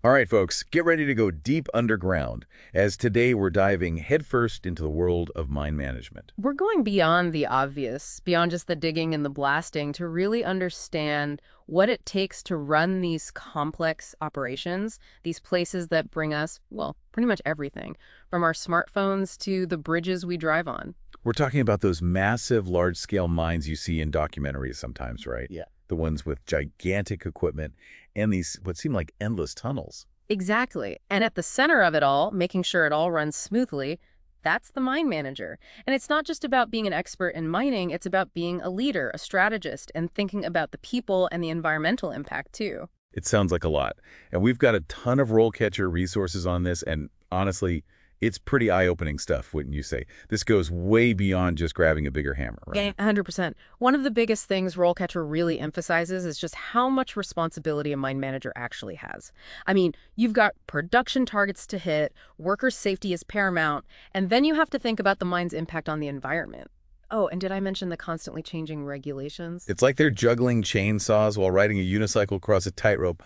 All right, folks, get ready to go deep underground, as today we're diving headfirst into the world of mind management. We're going beyond the obvious, beyond just the digging and the blasting, to really understand what it takes to run these complex operations, these places that bring us, well, pretty much everything, from our smartphones to the bridges we drive on. We're talking about those massive, large-scale mines you see in documentaries sometimes, right? Yeah. The ones with gigantic equipment and these what seem like endless tunnels. Exactly. And at the center of it all, making sure it all runs smoothly, that's the mine manager. And it's not just about being an expert in mining, it's about being a leader, a strategist, and thinking about the people and the environmental impact too. It sounds like a lot. And we've got a ton of RoleCatcher resources on this, and honestly, it's pretty eye-opening stuff, wouldn't you say? This goes way beyond just grabbing a bigger hammer, Yeah, right? 100%. One of the biggest things RoleCatcher really emphasizes is just how much responsibility a mine manager actually has. I mean, you've got production targets to hit, worker safety is paramount, and then you have to think about the mine's impact on the environment. Oh, and did I mention the constantly changing regulations? It's like they're juggling chainsaws while riding a unicycle across a tightrope.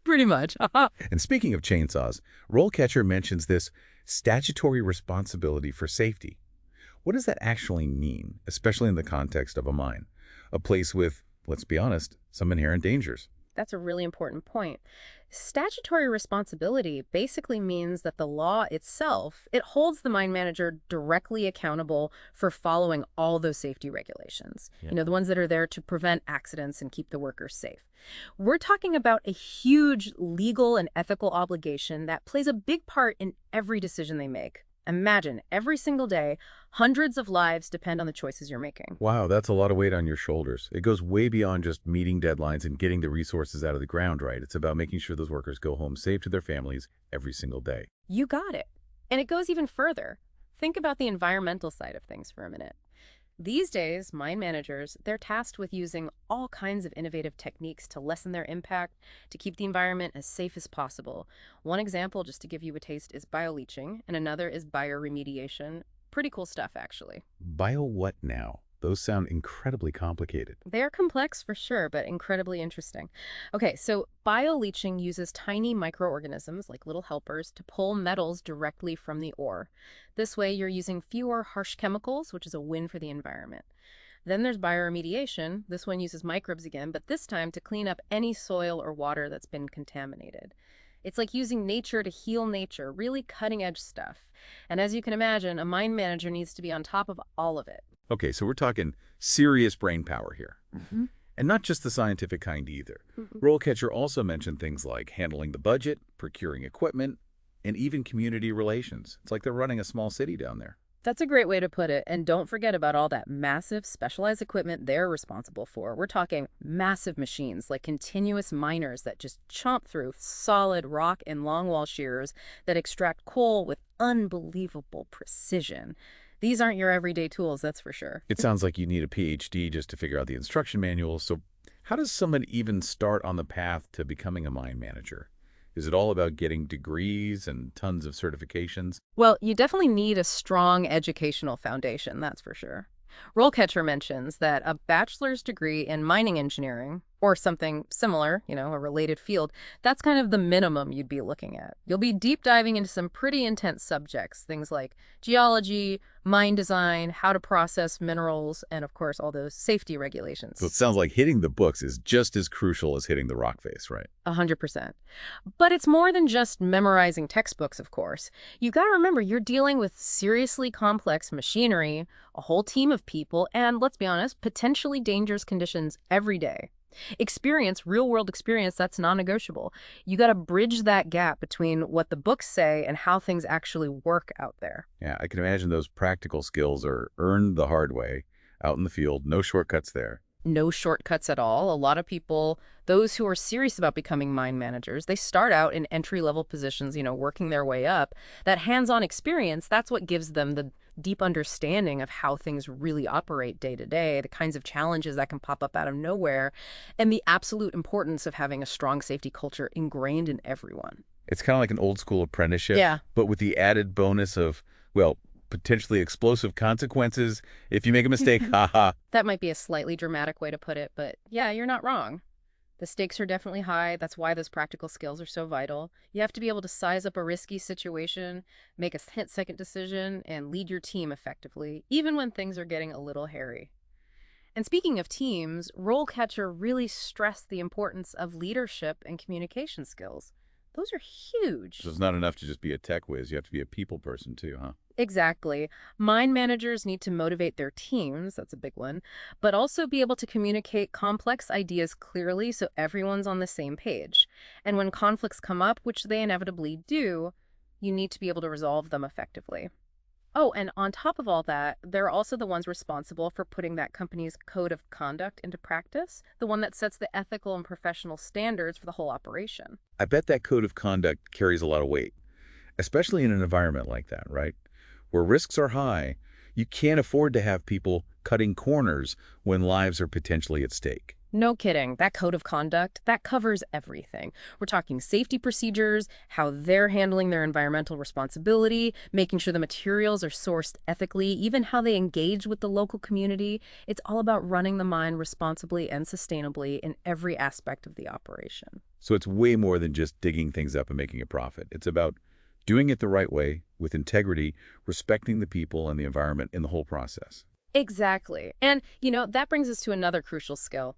Pretty much. And speaking of chainsaws, RoleCatcher mentions this statutory responsibility for safety. What does that actually mean, especially in the context of a mine? A place with, let's be honest, some inherent dangers. That's a really important point. Statutory responsibility basically means that the law itself, it holds the mine manager directly accountable for following all those safety regulations. Yeah. The ones that are there to prevent accidents and keep the workers safe. We're talking about a huge legal and ethical obligation that plays a big part in every decision they make. Imagine, every single day, hundreds of lives depend on the choices you're making. Wow, that's a lot of weight on your shoulders. It goes way beyond just meeting deadlines and getting the resources out of the ground, right? It's about making sure those workers go home safe to their families every single day. You got it. And it goes even further. Think about the environmental side of things for a minute. These days, mine managers, they're tasked with using all kinds of innovative techniques to lessen their impact, to keep the environment as safe as possible. One example, just to give you a taste, is bioleaching, and another is bioremediation. Pretty cool stuff, actually. Bio what now? Those sound incredibly complicated. They are complex for sure, but incredibly interesting. Okay, so bioleaching uses tiny microorganisms, like little helpers, to pull metals directly from the ore. This way, you're using fewer harsh chemicals, which is a win for the environment. Then there's bioremediation. This one uses microbes again, but this time to clean up any soil or water that's been contaminated. It's like using nature to heal nature, really cutting-edge stuff. And as you can imagine, a mine manager needs to be on top of all of it. Okay, so we're talking serious brain power here. Mhm. And not just the scientific kind either. Mhm. RoleCatcher also mentioned things like handling the budget, procuring equipment, and even community relations. It's like they're running a small city down there. That's a great way to put it. And don't forget about all that massive specialized equipment they're responsible for. We're talking massive machines like continuous miners that just chomp through solid rock and longwall shearers that extract coal with unbelievable precision. These aren't your everyday tools, that's for sure. It sounds like you need a PhD just to figure out the instruction manual. So how does someone even start on the path to becoming a mine manager? Is it all about getting degrees and tons of certifications? Well, you definitely need a strong educational foundation, that's for sure. RoleCatcher mentions that a bachelor's degree in mining engineering, or something similar, a related field, that's kind of the minimum you'd be looking at. You'll be deep diving into some pretty intense subjects, things like geology, mine design, how to process minerals, and of course, all those safety regulations. So it sounds like hitting the books is just as crucial as hitting the rock face, right? 100%. But it's more than just memorizing textbooks, of course. You got to remember, you're dealing with seriously complex machinery, a whole team of people, and let's be honest, potentially dangerous conditions every day. Experience, real-world experience, that's non-negotiable. You got to bridge that gap between what the books say and how things actually work out there. Yeah, I can imagine those practical skills are earned the hard way, out in the field, no shortcuts there. No shortcuts at all. A lot of people, those who are serious about becoming mine managers, they start out in entry-level positions, working their way up. That hands-on experience, that's what gives them the deep understanding of how things really operate day to day, the kinds of challenges that can pop up out of nowhere, and the absolute importance of having a strong safety culture ingrained in everyone. It's kind of like an old school apprenticeship, Yeah. but with the added bonus of, well, potentially explosive consequences if you make a mistake. Haha. That might be a slightly dramatic way to put it, but yeah, you're not wrong. The stakes are definitely high. That's why those practical skills are so vital. You have to be able to size up a risky situation, make a second decision, and lead your team effectively, even when things are getting a little hairy. And speaking of teams, RoleCatcher really stressed the importance of leadership and communication skills. Those are huge. So it's not enough to just be a tech whiz. You have to be a people person too, huh? Exactly. Mind managers need to motivate their teams, that's a big one, but also be able to communicate complex ideas clearly so everyone's on the same page. And when conflicts come up, which they inevitably do, you need to be able to resolve them effectively. Oh, and on top of all that, they're also the ones responsible for putting that company's code of conduct into practice, the one that sets the ethical and professional standards for the whole operation. I bet that code of conduct carries a lot of weight, especially in an environment like that, right? Where risks are high, you can't afford to have people cutting corners when lives are potentially at stake. No kidding. That code of conduct, that covers everything. We're talking safety procedures, how they're handling their environmental responsibility, making sure the materials are sourced ethically, even how they engage with the local community. It's all about running the mine responsibly and sustainably in every aspect of the operation. So it's way more than just digging things up and making a profit. It's about doing it the right way, with integrity, respecting the people and the environment in the whole process. Exactly. And, that brings us to another crucial skill.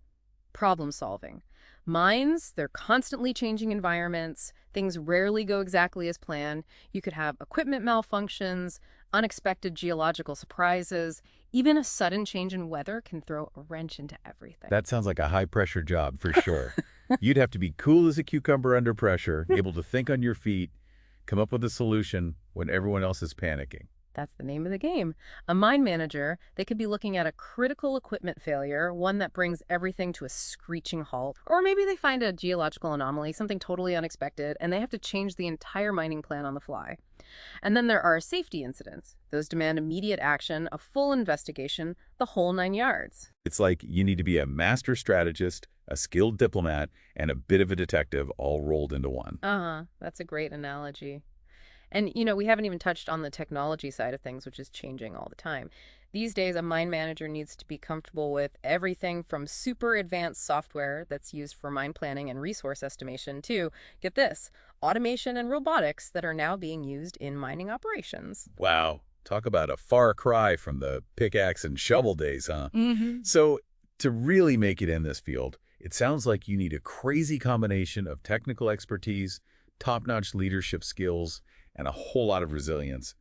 Problem solving. Mines, they're constantly changing environments. Things rarely go exactly as planned. You could have equipment malfunctions, unexpected geological surprises. Even a sudden change in weather can throw a wrench into everything. That sounds like a high-pressure job for sure. You'd have to be cool as a cucumber under pressure, able to think on your feet, come up with a solution when everyone else is panicking. That's the name of the game. A mine manager, they could be looking at a critical equipment failure, one that brings everything to a screeching halt. Or maybe they find a geological anomaly, something totally unexpected, and they have to change the entire mining plan on the fly. And then there are safety incidents. Those demand immediate action, a full investigation, the whole 9 yards. It's like you need to be a master strategist, a skilled diplomat, and a bit of a detective all rolled into one. That's a great analogy. And, we haven't even touched on the technology side of things, which is changing all the time. These days, a mine manager needs to be comfortable with everything from super advanced software that's used for mine planning and resource estimation to, get this, automation and robotics that are now being used in mining operations. Wow. Talk about a far cry from the pickaxe and shovel days, huh? So to really make it in this field, it sounds like you need a crazy combination of technical expertise, top-notch leadership skills, and a whole lot of resilience.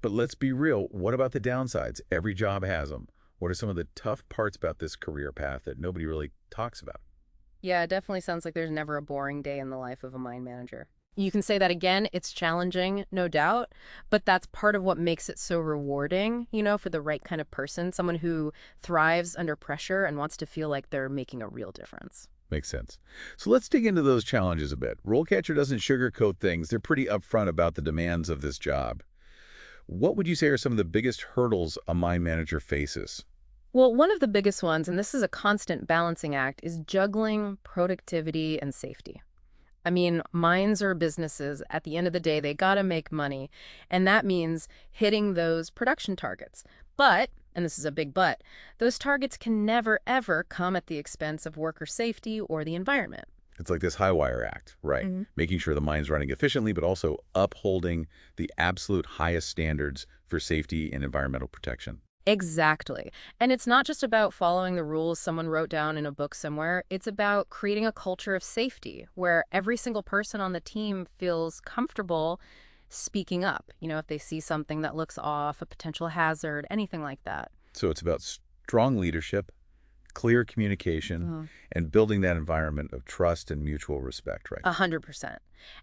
But let's be real, what about the downsides? Every job has them. What are some of the tough parts about this career path that nobody really talks about? Yeah, it definitely sounds like there's never a boring day in the life of a mine manager. You can say that again, it's challenging, no doubt, but that's part of what makes it so rewarding, for the right kind of person, someone who thrives under pressure and wants to feel like they're making a real difference. Makes sense. So let's dig into those challenges a bit. RoleCatcher doesn't sugarcoat things. They're pretty upfront about the demands of this job. What would you say are some of the biggest hurdles a mine manager faces? Well, one of the biggest ones, and this is a constant balancing act, is juggling productivity and safety. I mean, mines are businesses. At the end of the day, they got to make money. And that means hitting those production targets. But, and this is a big but, those targets can never, ever come at the expense of worker safety or the environment. It's like this high wire act, right? Making sure the mine's running efficiently, but also upholding the absolute highest standards for safety and environmental protection. Exactly. And it's not just about following the rules someone wrote down in a book somewhere. It's about creating a culture of safety where every single person on the team feels comfortable speaking up, if they see something that looks off, a potential hazard, anything like that. So it's about strong leadership, clear communication, and building that environment of trust and mutual respect, right? 100%.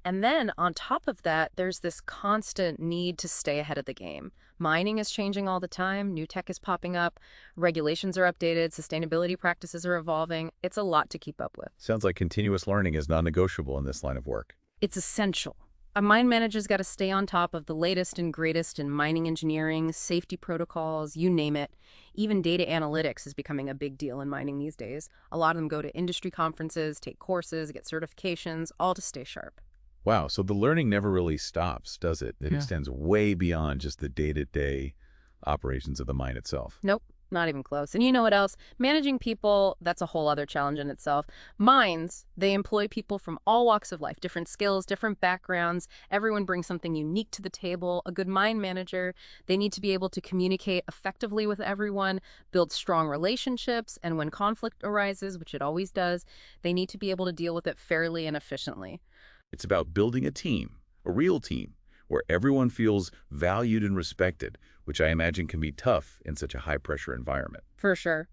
And then on top of that, there's this constant need to stay ahead of the game. Mining is changing all the time. New tech is popping up. Regulations are updated. Sustainability practices are evolving. It's a lot to keep up with. Sounds like continuous learning is non-negotiable in this line of work. It's essential. A mine manager's got to stay on top of the latest and greatest in mining engineering, safety protocols, you name it. Even data analytics is becoming a big deal in mining these days. A lot of them go to industry conferences, take courses, get certifications, all to stay sharp. Wow, so the learning never really stops, does it? It extends way beyond just the day-to-day operations of the mine itself. Nope. Not even close. And you know what else? Managing people, that's a whole other challenge in itself. Mines, they employ people from all walks of life, different skills, different backgrounds. Everyone brings something unique to the table. A good mine manager, they need to be able to communicate effectively with everyone, build strong relationships, and when conflict arises, which it always does, they need to be able to deal with it fairly and efficiently. It's about building a team, a real team, where everyone feels valued and respected, which I imagine can be tough in such a high-pressure environment. For sure.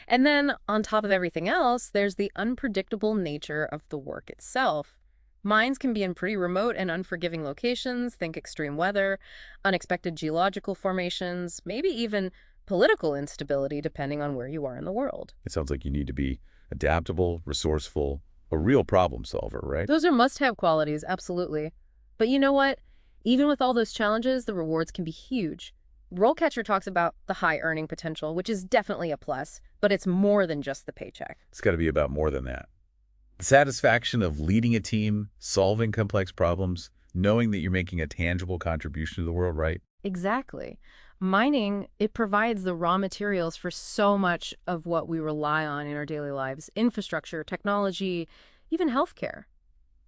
And then, on top of everything else, there's the unpredictable nature of the work itself. Mines can be in pretty remote and unforgiving locations, think extreme weather, unexpected geological formations, maybe even political instability depending on where you are in the world. It sounds like you need to be adaptable, resourceful, a real problem solver, right? Those are must-have qualities, absolutely. But you know what? Even with all those challenges, the rewards can be huge. RoleCatcher talks about the high earning potential, which is definitely a plus, but it's more than just the paycheck. It's got to be about more than that. The satisfaction of leading a team, solving complex problems, knowing that you're making a tangible contribution to the world, right? Exactly. Mining, it provides the raw materials for so much of what we rely on in our daily lives: infrastructure, technology, even healthcare.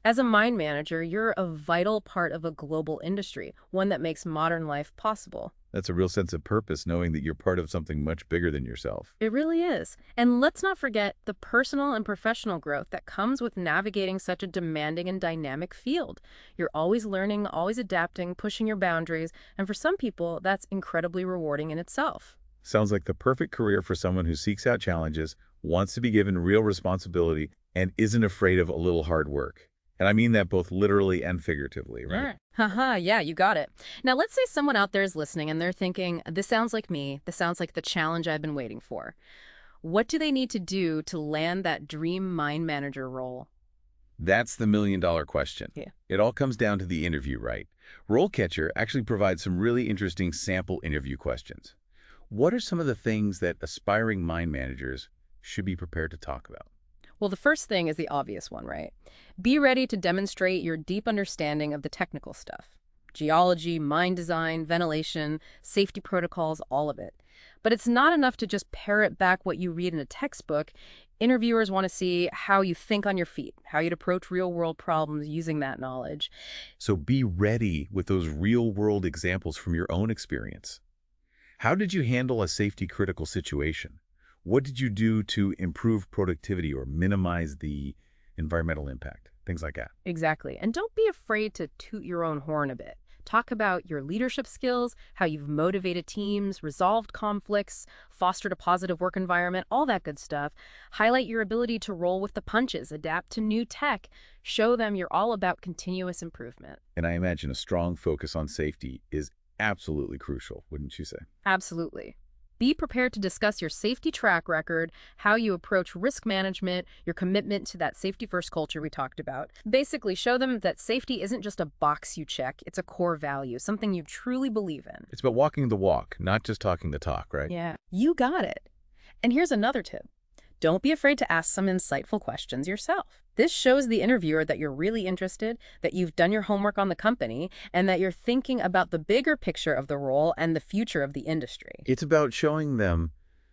As a mine manager, you're a vital part of a global industry, one that makes modern life possible. That's a real sense of purpose, knowing that you're part of something much bigger than yourself. It really is. And let's not forget the personal and professional growth that comes with navigating such a demanding and dynamic field. You're always learning, always adapting, pushing your boundaries, and for some people, that's incredibly rewarding in itself. Sounds like the perfect career for someone who seeks out challenges, wants to be given real responsibility, and isn't afraid of a little hard work. And I mean that both literally and figuratively, right? Yeah. Haha, yeah, you got it. Now, let's say someone out there is listening and they're thinking, this sounds like me. This sounds like the challenge I've been waiting for. What do they need to do to land that dream mine manager role? That's the million-dollar question. Yeah. It all comes down to the interview, right? RoleCatcher actually provides some really interesting sample interview questions. What are some of the things that aspiring mine managers should be prepared to talk about? Well, the first thing is the obvious one, right? Be ready to demonstrate your deep understanding of the technical stuff. Geology, mine design, ventilation, safety protocols, all of it. But it's not enough to just parrot back what you read in a textbook. Interviewers want to see how you think on your feet, how you'd approach real-world problems using that knowledge. So be ready with those real-world examples from your own experience. How did you handle a safety-critical situation? What did you do to improve productivity or minimize the environmental impact? Things like that. Exactly. And don't be afraid to toot your own horn a bit. Talk about your leadership skills, how you've motivated teams, resolved conflicts, fostered a positive work environment, all that good stuff. Highlight your ability to roll with the punches, adapt to new tech. Show them you're all about continuous improvement. And I imagine a strong focus on safety is absolutely crucial, wouldn't you say? Absolutely. Be prepared to discuss your safety track record, how you approach risk management, your commitment to that safety-first culture we talked about. Basically, show them that safety isn't just a box you check, it's a core value, something you truly believe in. It's about walking the walk, not just talking the talk, right? Yeah, you got it. And here's another tip. Don't be afraid to ask some insightful questions yourself. This shows the interviewer that you're really interested, that you've done your homework on the company, and that you're thinking about the bigger picture of the role and the future of the industry. It's about showing them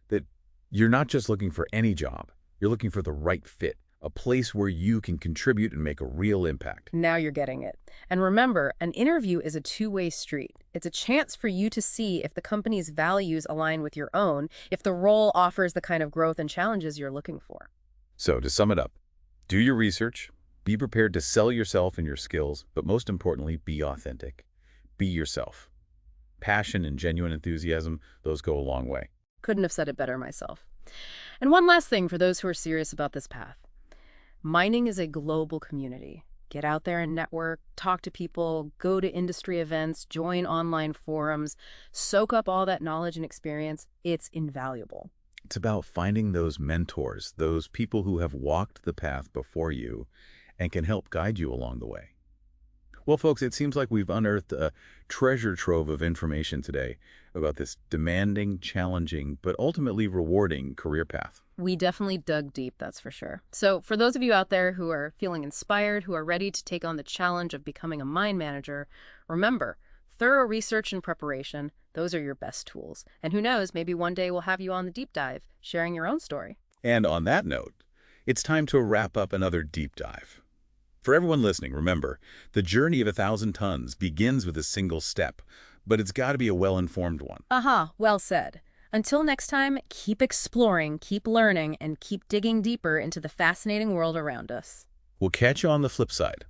that you're not just looking for any job. You're looking for the right fit, a place where you can contribute and make a real impact. Now you're getting it. And remember, an interview is a two-way street. It's a chance for you to see if the company's values align with your own, if the role offers the kind of growth and challenges you're looking for. So to sum it up, do your research, be prepared to sell yourself and your skills, but most importantly, be authentic. Be yourself. Passion and genuine enthusiasm, those go a long way. Couldn't have said it better myself. And one last thing for those who are serious about this path. Mining is a global community. Get out there and network, talk to people, go to industry events, join online forums, soak up all that knowledge and experience. It's invaluable. It's about finding those mentors, those people who have walked the path before you and can help guide you along the way. Well, folks, it seems like we've unearthed a treasure trove of information today about this demanding, challenging, but ultimately rewarding career path. We definitely dug deep, that's for sure. So for those of you out there who are feeling inspired, who are ready to take on the challenge of becoming a mine manager, remember, thorough research and preparation, Those are your best tools. And who knows, maybe one day we'll have you on the deep dive, sharing your own story. And on that note, it's time to wrap up another deep dive. For everyone listening, remember, the journey of 1,000 tons begins with a single step, but it's got to be a well-informed one. Aha, well said. Until next time, keep exploring, keep learning, and keep digging deeper into the fascinating world around us. We'll catch you on the flip side.